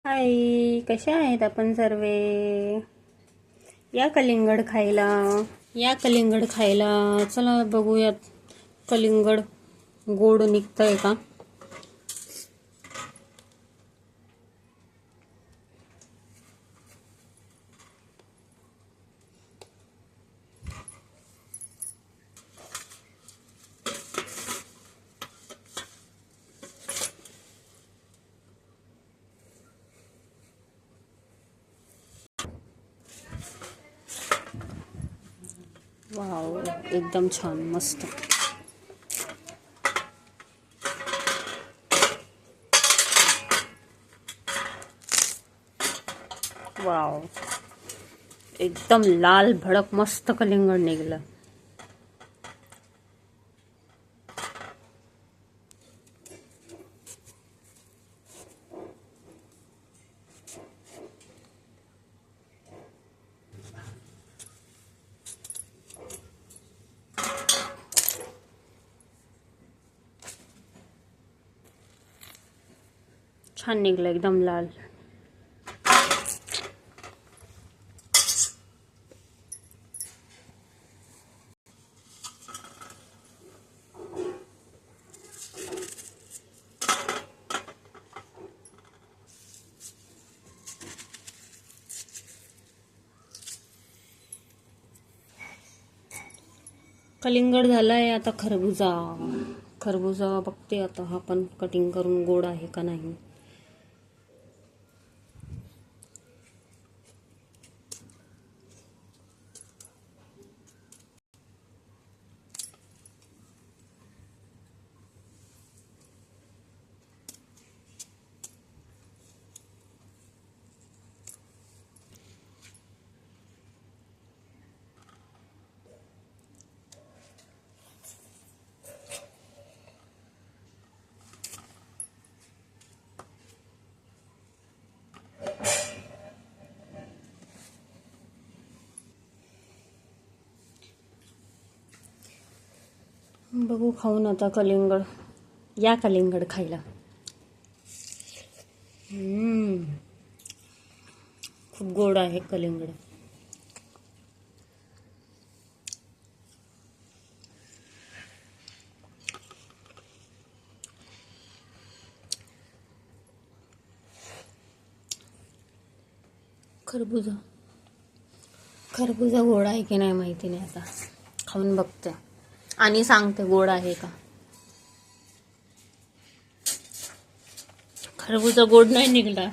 हाय, कशा आहेत आपण सर्वे? या कलिंगड खायला, या कलिंगड खायला. चला बघूयात कलिंगड गोड निघतंय का. वाव, एकदम छान, मस्त. वाव, एकदम लाल भडक मस्त कलिंगड निघलं. छान निघलं, एकदम लाल. कलिंगड झालाय. आता खरबुजा. खरबुजा बघते आता, हा पण कटिंग करून गोड आहे का नाही. बघू खाऊन आता कलिंगड. या कलिंगड खायला. खूप गोड आहे कलिंगड. खरबुजा. खरबुजा गोड आहे की नाही माहिती नाही, आता खाऊन बघते आणि सांगते गोड आहे का. खरबुजा गोड नाही निघला.